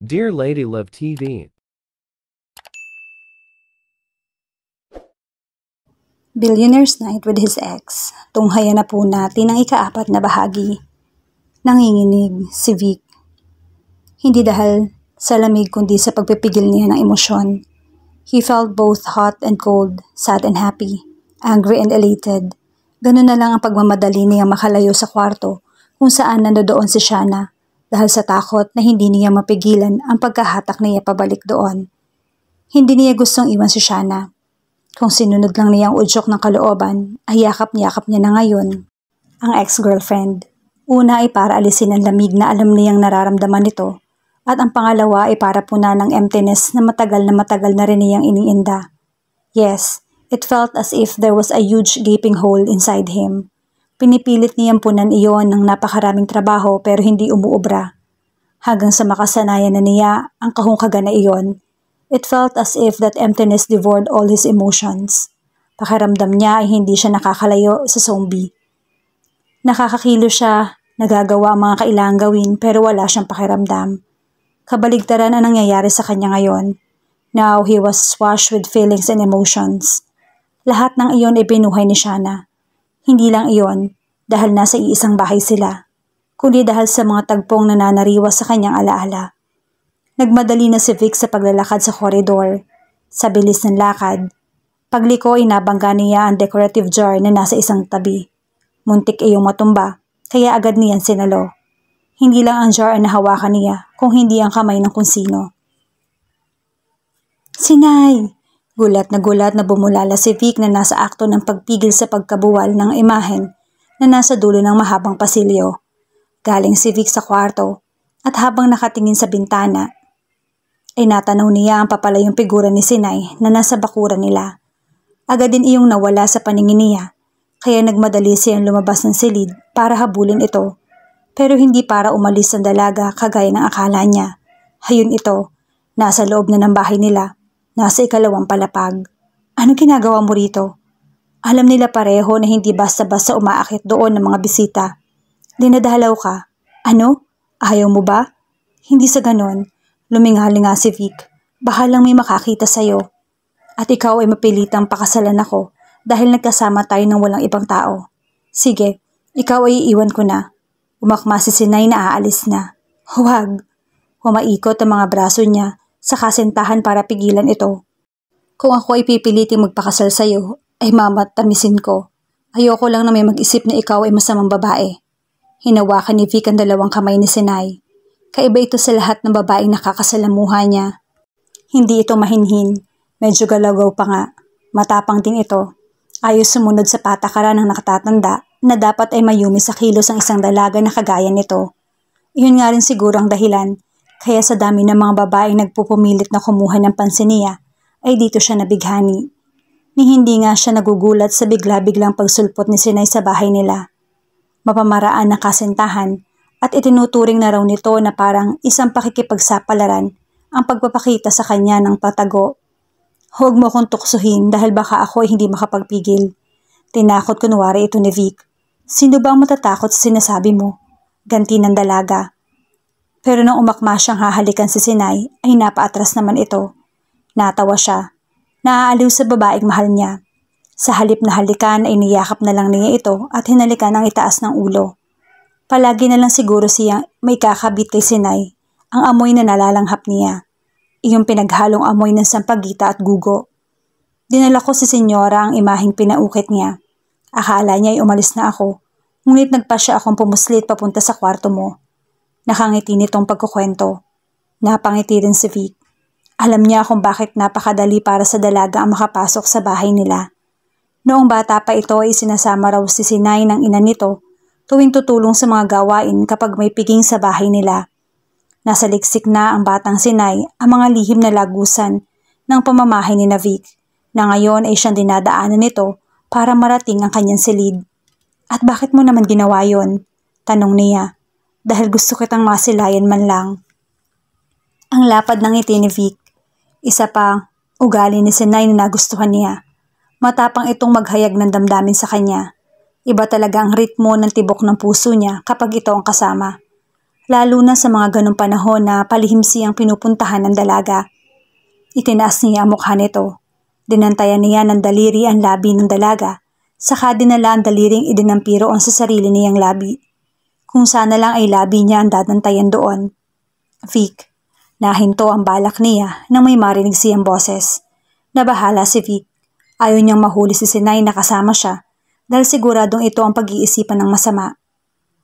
Dear Lady Love TV. Billionaire's Night with his ex. Tunghayan na po natin ang ika-4 na bahagi. Nanginginig si Vic. Hindi dahil sa lamig kundi sa pagpipigil niya ng emosyon. He felt both hot and cold, sad and happy, angry and elated. Ganun na lang ang pagmamadali niya makalayo sa kwarto kung saan nandoon si Shanna dahil sa takot na hindi niya mapigilan ang pagkahatak niya pabalik doon. Hindi niya gustong iwan si Shanna. Kung sinunod lang niyang udyok ng kalooban, ay yakap-yakap niya na ngayon ang ex-girlfriend. Una ay para alisin ang lamig na alam niyang nararamdaman nito, at ang pangalawa ay para punan ng emptiness na matagal na rin niyang iniinda. Yes, it felt as if there was a huge gaping hole inside him. Pinipilit niyang punan iyon ng napakaraming trabaho pero hindi umuobra. Hanggang sa makasanayan na niya ang kahungkagan na iyon. It felt as if that emptiness devoured all his emotions. Pakiramdam niya ay hindi siya nakakalayo sa zombie. Nakakakilo siya, nagagawa ang mga kailangang gawin pero wala siyang pakiramdam. Kabaligtaran ang nangyayari sa kanya ngayon. Now he was swashed with feelings and emotions. Lahat ng iyon ay binuhay ni Shanna. Hindi lang iyon dahil nasa iisang bahay sila, kundi dahil sa mga tagpong nananariwa sa kanyang alaala. Nagmadali na si Vic sa paglalakad sa koridor. Sa bilis ng lakad, pagliko ay nabangga niya ang decorative jar na nasa isang tabi. Muntik iyong matumba, kaya agad niyan sinalo. Hindi lang ang jar ang nahawakan niya, kung hindi ang kamay ng kung sino. Sinay! Gulat na bumulala si Vic na nasa akto ng pagpigil sa pagkabuwal ng imahen na nasa dulo ng mahabang pasilyo. Galing si Vic sa kwarto at habang nakatingin sa bintana, ay natanaw niya ang papalayong figura ni Sinay na nasa bakuran nila. Agad din iyong nawala sa paningin niya, kaya nagmadali siyang lumabas ng silid para habulin ito. Pero hindi para umalis ang dalaga kagaya ng akala niya. Hayun ito, nasa loob na ng bahay nila, nasa 2 palapag. Ano ginagawa mo rito? Alam nila pareho na hindi basta-basta umaakit doon ng mga bisita. Dinadalaw ka. Ano? Ayaw mo ba? Hindi sa ganon. Lumingalinga si Vic. Bahalang may makakita sa'yo. At ikaw ay mapilitang pakasalan ako dahil nagkasama tayo ng walang ibang tao. Sige, ikaw ay iiwan ko na. Umakma si Sinay na aalis na. Huwag. Humaikot ang mga braso niya sa kasintahan para pigilan ito. Kung ako ay pipiliting magpakasal sa'yo, ay mamatamisin ko. Ayoko lang na may mag-isip na ikaw ay masamang babae. Hinawakan ni Vic ang 2 kamay ni Sinay. Kaiba ito sa lahat ng babaeng nakakasalamuha niya. Hindi ito mahinhin, medyo galagaw pa nga. Matapang din ito. Ayos sumunod sa patakaran ng nakatatanda na dapat ay mayumi sa kilos ang isang dalaga na kagaya nito. Iyon nga rin siguro ang dahilan, kaya sa dami ng mga babaeng nagpupumilit na kumuha ng pansin niya, ay dito siya nabighani. Ni hindi nga siya nagugulat sa bigla-biglang pagsulpot ni Sinay sa bahay nila. Mapamaraan na kasintahan, at itinuturing na raw nito na parang isang pakikipagsapalaran ang pagpapakita sa kanya ng patago. Huwag mo akong tuksuhin dahil baka ako ay hindi makapagpigil. Tinakot kunwari ito ni Vic. Sino ba ang matatakot sa sinasabi mo? Ganti ng dalaga. Pero nang umakma siyang hahalikan si Sinay ay napaatras naman ito. Natawa siya. Naaaliw sa babaeng mahal niya. Sa halip na halikan ay niyakap na lang niya ito at hinalikan ang itaas ng ulo. Palagi na lang siguro siya may kakabit kay Sinay, ang amoy na nalalanghap niya. Iyong pinaghalong amoy ng sampagita at gugo. Dinala ko si Senyora ang imaheng pinaukit niya. Akala niya ay umalis na ako, ngunit nagpa siya akong pumuslit papunta sa kwarto mo. Nakangiti nitong pagkukwento. Napangiti rin si Vic. Alam niya kung bakit napakadali para sa dalaga ang makapasok sa bahay nila. Noong bata pa ito ay sinasama raw si Sinay ng ina nito tuwing tutulong sa mga gawain kapag may piging sa bahay nila. Nasa liksik na ang batang Sinay ang mga lihim na lagusan ng pamamahay ni Vic, na ngayon ay siyang dinadaanan nito para marating ang kanyang silid. At bakit mo naman ginawa yon? Tanong niya. Dahil gusto kitang masilayan man lang. Ang lapad ng ngiti ni Vic. Isa pa, ugali ni Sinay na nagustuhan niya. Matapang itong maghayag ng damdamin sa kanya. Iba talaga ang ritmo ng tibok ng puso niya kapag ito ang kasama. lalo na sa mga ganong panahon na palihim siyang pinupuntahan ng dalaga. Itinaas niya ang mukha nito. Dinantayan niya ng daliri ang labi ng dalaga, saka dinala ang daliring idinampiroon sa sarili niyang labi. Kung sana lang ay labi niya ang dadantayan doon. Vic, nahinto ang balak niya nang may marinig siyang boses. Nabahala si Vic. Ayaw niyang mahuli si Sinay na kasama siya dahil siguradong ito ang pag-iisipan ng masama.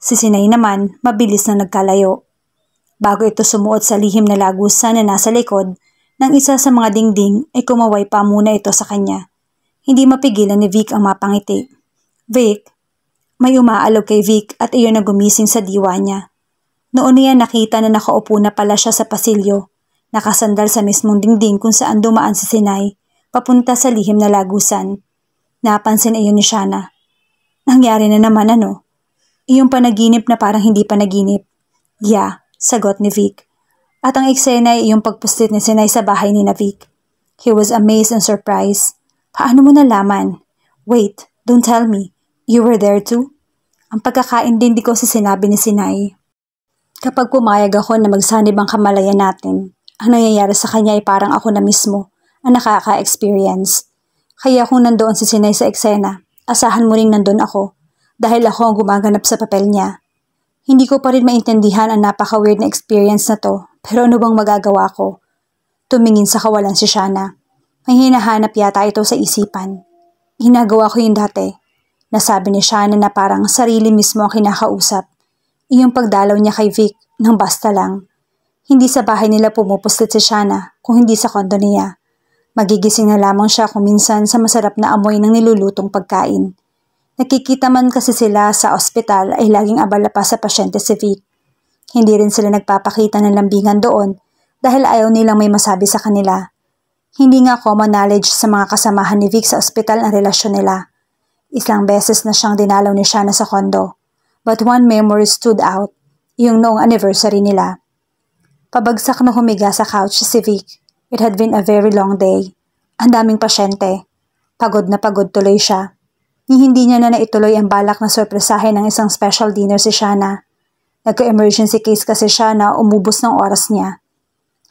Si Sinay naman mabilis na nagkalayo. Bago ito sumuot sa lihim na lagusan na nasa likod, ng isa sa mga dingding ay kumaway pa muna ito sa kanya. Hindi mapigilan ni Vic ang mapangiti. Vic, may umaalog kay Vic at iyon na gumising sa diwa niya. Noon niya nakita na nakaupo na pala siya sa pasilyo, nakasandal sa mismong dingding kung saan dumaan si Sinay, papunta sa lihim na lagusan. Napansin iyon ni Shana. Nangyari na naman ano? Iyong panaginip na parang hindi panaginip. Yeah, sagot ni Vic. At ang eksena ay iyong pagpuslit ni Sinay sa bahay ni Vic. He was amazed and surprised. Paano mo nalaman? Wait, don't tell me. You were there too? Ang pagkakaintindi ko si sinabi ni Sinay. Kapag pumayag ako na magsanib ang kamalayan natin, ang nangyayari sa kanya ay parang ako na mismo ang nakaka-experience. Kaya kung nandoon si Sinay sa eksena, asahan mo ring nandun ako dahil ako ang gumaganap sa papel niya. Hindi ko pa rin maintindihan ang napaka-weird na experience na to, pero ano bang magagawa ko? Tumingin sa kawalan si Shana. May hinahanap yata ito sa isipan. Hinagawa ko yun dati. Nasabi ni Shana na parang sarili mismo ang kinakausap. Iyong pagdalaw niya kay Vic nang basta lang. Hindi sa bahay nila pumupuslit si Shana kung hindi sa kondo niya. Magigising na lamang siya kung minsan sa masarap na amoy ng nilulutong pagkain. Nakikita man kasi sila sa ospital ay laging abala pa sa pasyente si Vic. Hindi rin sila nagpapakita ng lambingan doon dahil ayaw nilang may masabi sa kanila. Hindi nga common knowledge sa mga kasamahan ni Vic sa ospital ang relasyon nila. Isang beses na siyang dinalaw ni Shana sa kondo. But one memory stood out, yung noong anniversary nila. Pabagsak na humiga sa couch si Vic. It had been a very long day. Ang daming pasyente. Pagod na pagod tuloy siya. Hindi niya na naituloy ang balak na sorpresahin ng isang special dinner si Shana. Nagka-emergency case kasi siya na umubos ng oras niya.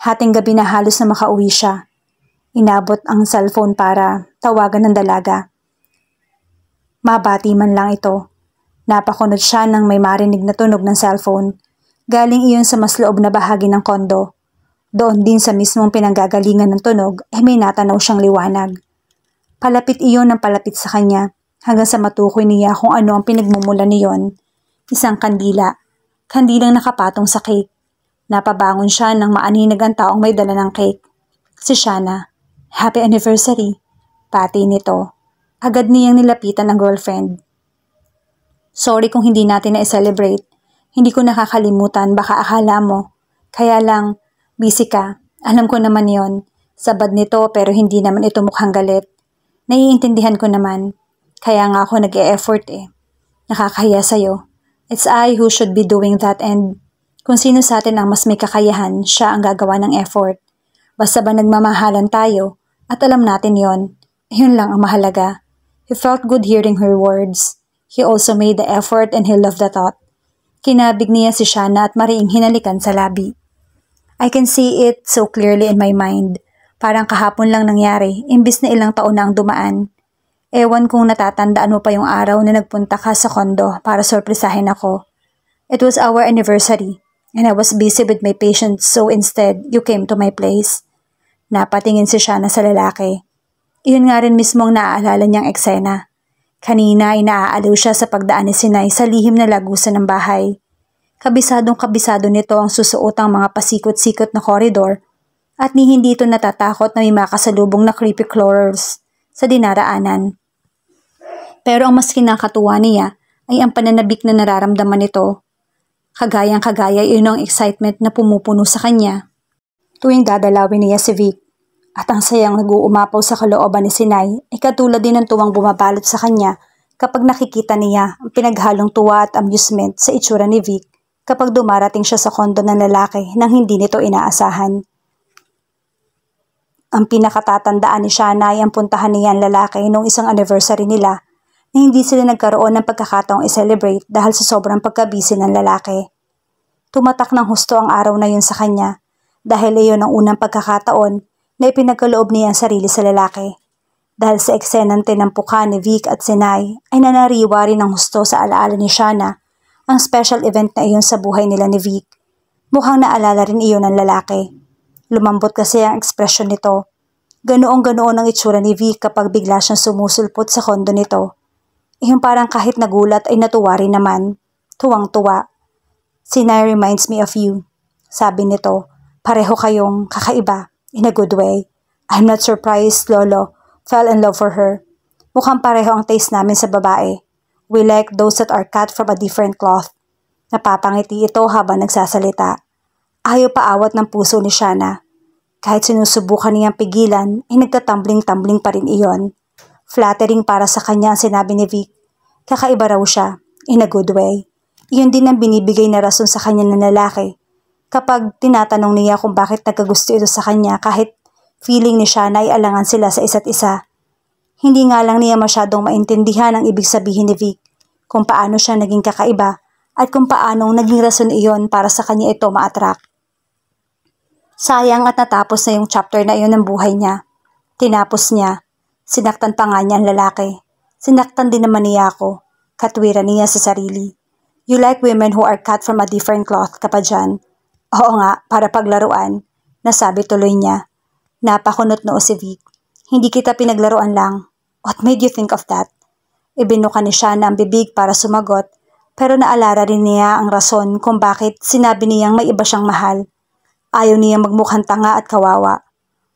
Hating gabi na halos na makauwi siya. Inabot ang cellphone para tawagan ng dalaga. Mabati man lang ito. Napakunot siya nang may marinig na tunog ng cellphone. Galing iyon sa mas loob na bahagi ng kondo. Doon din sa mismong pinanggagalingan ng tunog ay may natanaw siyang liwanag. Palapit iyon ng palapit sa kanya hanggang sa matukoy niya kung ano ang pinagmumulan niyon. Isang kandila. Kandilang nakapatong sa cake. Napabangon siya nang maaninag ang taong may dala ng cake. Si Shana. Happy anniversary. Pati nito. Agad niyang nilapitan ang girlfriend. Sorry kung hindi natin na-celebrate. Hindi ko nakakalimutan, baka akala mo. Kaya lang, busy ka. Alam ko naman yon. Sabad nito pero hindi naman ito mukhang galit. Naiintindihan ko naman. Kaya nga ako nag-e-effort eh. Nakakahiya sa'yo. It's I who should be doing that and kung sino sa atin ang mas may kakayahan, siya ang gagawa ng effort. Basta ba nagmamahalan tayo at alam natin yon. Yun lang ang mahalaga. He felt good hearing her words. He also made the effort and he loved the thought. Kinabig niya si Shana at mariing hinalikan sa labi. I can see it so clearly in my mind. Parang kahapon lang nangyari, imbis na ilang taon na ang dumaan. Ewan kung natatandaan mo pa yung araw na nagpunta ka sa kondo para sorpresahin ako. It was our anniversary and I was busy with my patients so instead you came to my place. Napatingin si Shana sa lalaki. Iyon nga rin mismo ang naaalala niyang eksena. Kanina ay naaaliw siya sa pagdaan ni Sinay sa lihim na lagusan ng bahay. Kabisadong-kabisado nito ang susuotang mga pasikot-sikot na koridor at ni hindi ito natatakot na may makasalubong na creepy crawlers sa dinaraanan. Pero ang mas kinakatuwa niya ay ang pananabik na nararamdaman nito. Kagayang-kagaya iyon ang excitement na pumupuno sa kanya tuwing dadalawin niya si Vic. At ang sayang nag-uumapaw sa kalooban ni Sinay ay katulad din ng tuwang bumabalot sa kanya kapag nakikita niya ang pinaghalong tuwa at amusement sa itsura ni Vic kapag dumarating siya sa kondo ng lalaki nang hindi nito inaasahan. Ang pinakatatandaan ni Shana ay ang puntahan niya ang lalaki noong isang anniversary nila na hindi sila nagkaroon ng pagkakataong i-celebrate dahil sa sobrang pagkabisi ng lalaki. Tumatak ng husto ang araw na yun sa kanya dahil iyon ang unang pagkakataon na ipinagkaloob niya ang sarili sa lalaki. Dahil sa eksenang tinampukan ni Vic at Sinay ay nanariwa rin ng husto sa alaala ni Shana ang special event na iyon sa buhay nila ni Vic. Mukhang naalala rin iyon ng lalaki. Lumambot kasi ang ekspresyon nito. Ganoong-ganoon ang itsura ni Vic kapag bigla siyang sumusulpot sa kondo nito. Yung parang kahit nagulat ay natuwa rin naman. Tuwang-tuwa. Sinay reminds me of you. Sabi nito, pareho kayong kakaiba in a good way. I'm not surprised, Lolo. Fell in love for her. Mukhang pareho ang taste namin sa babae. We like those that are cut from a different cloth. Napapangiti ito habang nagsasalita. Ayaw paawat ng puso ni Shana. Kahit sinusubukan niyang pigilan, ay nagtatumbling-tumbling pa rin iyon. Flattering para sa kanya ang sinabi ni Vic. Kakaiba raw siya, in a good way. Iyon din ang binibigay na rason sa kanya ng lalaki. Kapag tinatanong niya kung bakit nagkagusto ito sa kanya kahit feeling ni Shana ay alangan sila sa isa't isa. Hindi nga lang niya masyadong maintindihan ang ibig sabihin ni Vic, kung paano siya naging kakaiba at kung paanong naging rason iyon para sa kanya ito ma-attract. Sayang at natapos na yung chapter na iyon ng buhay niya. Tinapos niya. Sinaktan pa nga niya ang lalaki. Sinaktan din naman niya ako. Katwiran niya sa sarili. You like women who are cut from a different cloth ka pa dyan. Oo nga, para paglaruan. Nasabi tuloy niya. Napakunot noo si Vic. Hindi kita pinaglaruan lang. What made you think of that? Ibinuka ni Shana ang bibig para sumagot, pero naalala rin niya ang rason kung bakit sinabi niyang may iba siyang mahal. Ayaw niyang magmukhang tanga at kawawa.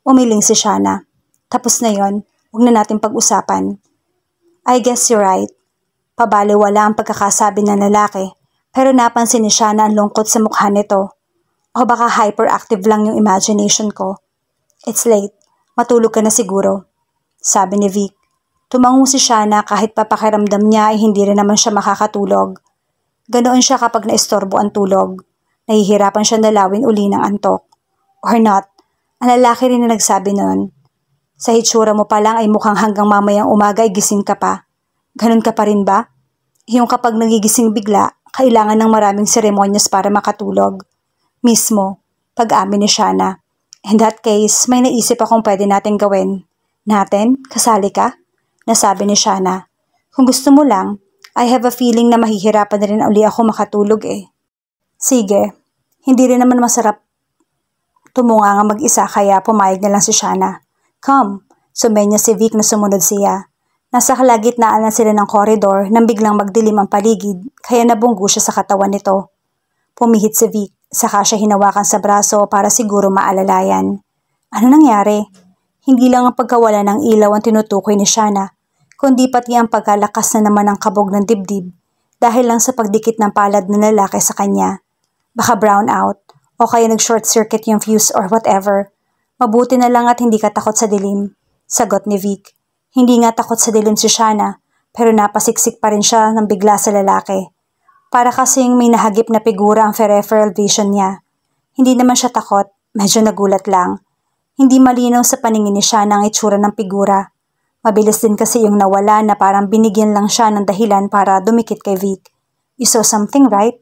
Umiling si Shana. Tapos na yon, huwag na natin pag-usapan. I guess you're right. Pabaliwala ang pagkakasabi ng lalaki, pero napansin ni Shana ang lungkot sa mukha nito. O baka hyperactive lang yung imagination ko. It's late. Matulog ka na siguro. Sabi ni Vic. Tumango si Shana kahit papakiramdam niya ay hindi rin naman siya makakatulog. Ganoon siya kapag naistorbo ang tulog. Nahihirapan siya dalawin uli ng antok. Or not. Ang lalaki rin na nagsabi noon. Sa hitsura mo pa lang ay mukhang hanggang mamayang umaga ay gising ka pa. Ganon ka pa rin ba? Yung kapag nagigising bigla, kailangan ng maraming seremonyas para makatulog. Mismo, pag-amin ni Shana. In that case, may naisip akong pwede natin gawin. Natin? Kasali ka? Nasabi ni Shana. Kung gusto mo lang, I have a feeling na mahihirapan na rin uli ako makatulog eh. Sige, hindi rin naman masarap tumunga nga mag-isa kaya pumayag na lang si Shana. Come, sumenya si Vic na sumunod siya. Nasa kalagitnaan na sila ng koridor nang biglang magdilim ang paligid kaya nabunggo siya sa katawan nito. Pumihit si Vic, saka siya hinawakan sa braso para siguro maalalayan. Ano nangyari? Hindi lang ang pagkawala ng ilaw ang tinutukoy ni Shana, kundi pati ang pagkalakas na naman ng kabog ng dibdib dahil lang sa pagdikit ng palad ng lalaki sa kanya. Baka brown out o kaya nag-short circuit yung fuse or whatever. Mabuti na lang at hindi ka takot sa dilim. Sagot ni Vic. Hindi nga takot sa dilim si Shana, pero napasiksik pa rin siya ng bigla sa lalaki. Para kasing may nahagip na figura ang peripheral vision niya. Hindi naman siya takot, medyo nagulat lang. Hindi malinaw sa paningin ni Shana ang itsura ng figura. Mabilis din kasi yung nawala na parang binigyan lang siya ng dahilan para dumikit kay Vic. You saw something, right?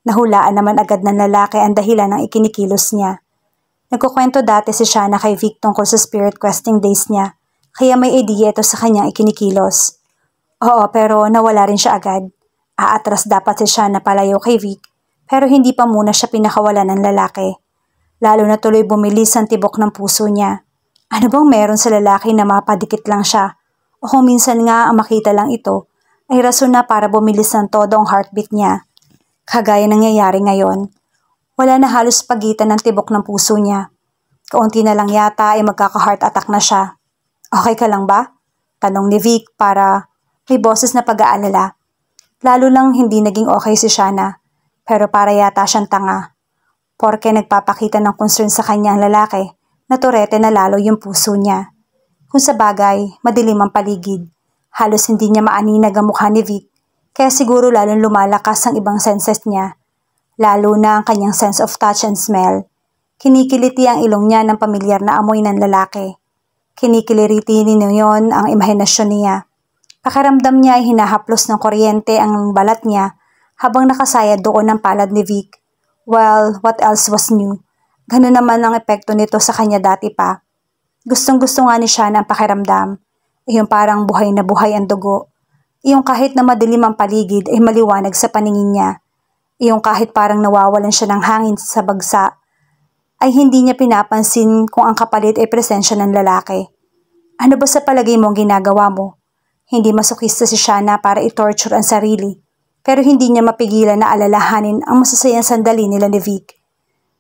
Nahulaan naman agad ng lalaki ang dahilan ng ikinikilos niya. Nagkukwento dati si Shana kay Vic tungkol sa spirit questing days niya. Kaya may idea ito sa kanyang ikinikilos. Oo, pero nawala rin siya agad. Aatras dapat si Shana palayo kay Vic, pero hindi pa muna siya pinakawalan ng lalaki. Lalo na tuloy bumilis ang tibok ng puso niya. Ano bang meron sa lalaki na mapadikit lang siya? O kung minsan nga ang makita lang ito, ay rason na para bumilis ng todo ang heartbeat niya. Kagaya nangyayari ngayon. Wala na halos pagitan ng tibok ng puso niya. Kaunti na lang yata ay magkaka-heart attack na siya. Okay ka lang ba? Tanong ni Vic para may boses na pag-aalala. Lalo lang hindi naging okay si Shana, pero para yata siyang tanga. Porke nagpapakita ng concern sa kanya ang lalaki, naturete na lalo yung puso niya. Kung sa bagay, madilim ang paligid. Halos hindi niya maaninag ang mukha ni Vic, kaya siguro lalong lumalakas ang ibang senses niya. Lalo na ang kanyang sense of touch and smell. Kinikiliti ang ilong niya ng pamilyar na amoy ng lalaki. Kinikiliriti niyon ang imahinasyon niya. Pakiramdam niya ay hinahaplos ng kuryente ang balat niya habang nakasaya doon ang palad ni Vic. Well, what else was new? Ganun naman ang epekto nito sa kanya dati pa. Gustong-gusto nga ni Shana ang pakiramdam. Yung parang buhay na buhay ang dugo. Yung kahit na madilim ang paligid ay maliwanag sa paningin niya. Yung kahit parang nawawalan siya ng hangin sa bagsa, ay hindi niya pinapansin kung ang kapalit ay presensya ng lalaki. Ano ba sa palagay mo ang ginagawa mo? Hindi masokista si Shana para i-torture ang sarili, pero hindi niya mapigilan na alalahanin ang masasayang sandali nila ni Vic.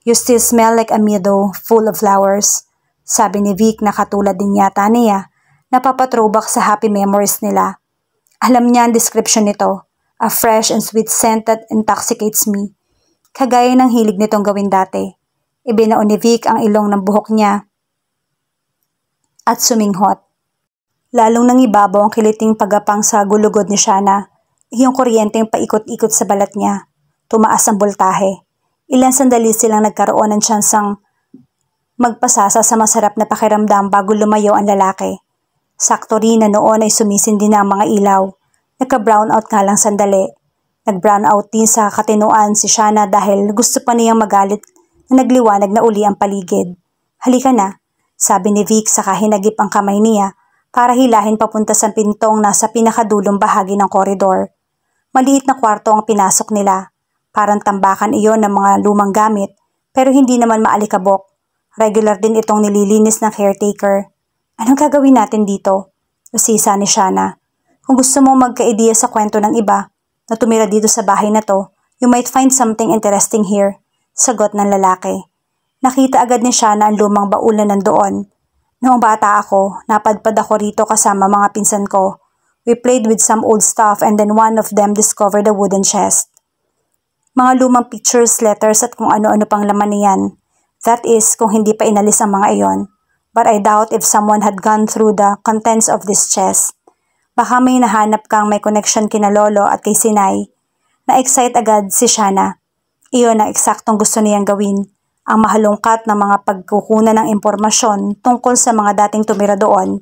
You still smell like a meadow full of flowers, sabi ni Vic na katulad din yata niya, napapatrobak sa happy memories nila. Alam niya ang description nito, a fresh and sweet scent that intoxicates me. Kagaya ng hilig nitong gawin dati. Ibinao ni Vic ang ilong ng buhok niya at suminghot. Lalong nangibabaw ang kiliting pagapang sa gulugod ni Shana. Yung kuryenteng paikot-ikot sa balat niya. Tumaas ang voltahe. Ilang sandali silang nagkaroon ng tsansang magpasasa sa masarap na pakiramdam bago lumayo ang lalaki. Sakto rin na noon ay sumisindi na ang mga ilaw. Nagka-brown out nga lang sandali. Nag-brown out din sa katinuan si Shana dahil gusto pa niyang magalit na nagliwanag na uli ang paligid. Halika na, sabi ni Vic saka hinagip ang kamay niya para hilahin papunta sa pintong nasa pinakadulong bahagi ng koridor. Maliit na kwarto ang pinasok nila. Parang tambakan iyon ng mga lumang gamit pero hindi naman maalikabok. Regular din itong nililinis ng caretaker. Anong gagawin natin dito? Usisa ni Shana. Kung gusto mong magka-ideya sa kwento ng iba na tumira dito sa bahay na to, you might find something interesting here, sagot ng lalaki. Nakita agad ni Shana ang lumang baul na nandoon. Noong bata ako, napadpad ako rito kasama mga pinsan ko. We played with some old stuff and then one of them discovered a wooden chest. Mga lumang pictures, letters at kung ano-ano pang laman niyan. That is, kung hindi pa inalis ang mga iyon. But I doubt if someone had gone through the contents of this chest. Baka may nahanap kang may connection kina Lolo at kay Sinay. Na-excite agad si Shana. Iyon ang eksaktong gusto niyang gawin. Ang mahalungkat ng mga pagkukunan ng impormasyon tungkol sa mga dating tumira doon.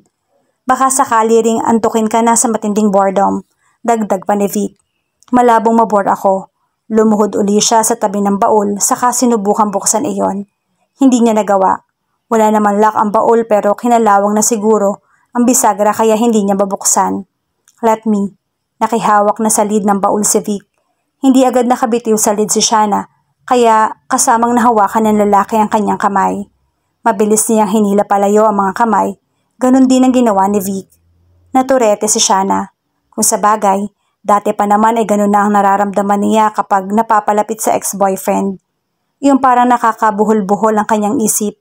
Baka sakali ring antukin ka na sa matinding boredom. Dagdag pa ni Vic. Malabong mabore ako. Lumuhod uli siya sa tabi ng baul saka sinubukang buksan iyon. Hindi niya nagawa. Wala naman lock ang baul pero kinalawang na siguro ang bisagra kaya hindi niya babuksan. Let me. Nakihawak na sa lid ng baul si Vic. Hindi agad nakabitiw sa lid si Shana kaya kasamang nahawakan ng lalaki ang kanyang kamay. Mabilis niyang hinila palayo ang mga kamay. Ganon din ang ginawa ni Vic. Naturete si Shana. Kung sa bagay, dati pa naman ay ganon na ang nararamdaman niya kapag napapalapit sa ex-boyfriend. Yung parang nakakabuhol-buhol ang kanyang isip.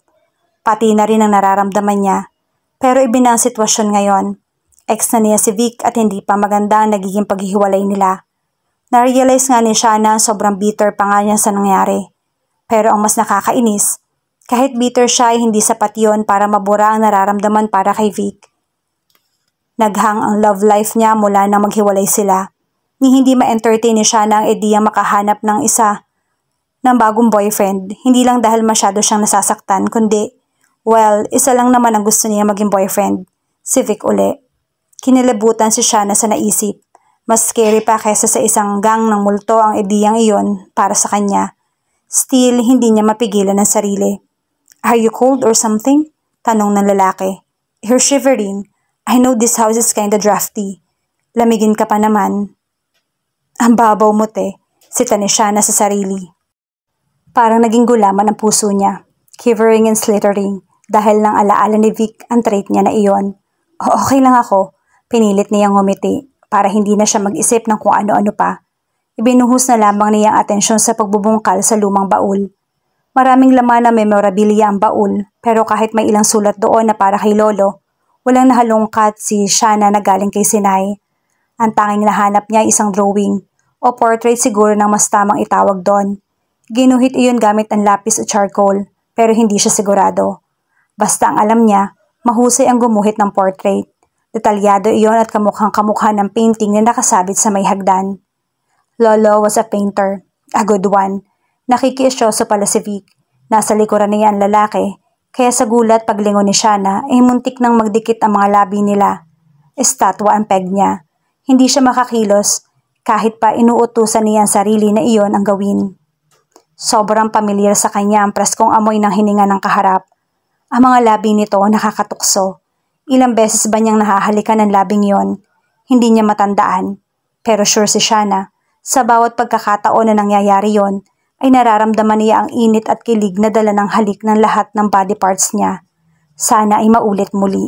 Pati na rin ang nararamdaman niya. Pero iba na ang sitwasyon ngayon. Ex na niya si Vic at hindi pa maganda ang nagiging paghihiwalay nila. Na-realize nga ni Shana sobrang bitter pa nga niya sa nangyari. Pero ang mas nakakainis, kahit bitter siya ay hindi sapat yun para mabura ang nararamdaman para kay Vic. Naghang ang love life niya mula nang maghiwalay sila. Ni hindi ma-entertain ni Shana ang ideyang makahanap ng isa ng bagong boyfriend, hindi lang dahil masyado siyang nasasaktan, kundi, well, isa lang naman ang gusto niya maging boyfriend, si Vic uli. Kinilabutan si Shana sa naisip. Mas scary pa kaysa sa isang gang ng multo ang ideyang iyon para sa kanya. Still, hindi niya mapigilan ang sarili. Are you cold or something? Tanong ng lalaki. You're shivering. I know this house is kinda drafty. Lamigin ka pa naman. Ang babaw mo te, sita ni Shana sa sarili. Parang naging gulaman ang puso niya, quivering and slittering dahil ng alaala ni Vic ang trait niya na iyon. Okay lang ako, pinilit niyang ngumiti para hindi na siya mag-isip ng kung ano-ano pa. Ibinuhos na lamang niyang atensyon sa pagbubungkal sa lumang baul. Maraming laman na memorabilia ang baul pero kahit may ilang sulat doon na para kay Lolo, walang nahalungkat si Shana na galing kay Sinay. Ang tanging nahanap niya ay isang drawing o portrait siguro ng mas tamang itawag doon. Ginuhit iyon gamit ang lapis o charcoal, pero hindi siya sigurado. Basta ang alam niya, mahusay ang gumuhit ng portrait. Detalyado iyon at kamukhang-kamukha ng painting na nakasabit sa may hagdan. Lolo was a painter, a good one. Nakikiisyoso pala si Vic. Nasa likuran niya ang lalaki, kaya sa gulat paglingon ni Shana ay muntik nang magdikit ang mga labi nila. Estatwa ang peg niya. Hindi siya makakilos, kahit pa inuutusan niya ang sarili na iyon ang gawin. Sobrang pamilyar sa kanya ang preskong amoy ng hininga ng kaharap. Ang mga labi nito nakakatukso. Ilang beses ba niyang nahahalikan ang labing yon? Hindi niya matandaan. Pero sure si Shana, sa bawat pagkakataon na nangyayari yon, ay nararamdaman niya ang init at kilig na dala ng halik ng lahat ng body parts niya. Sana ay maulit muli.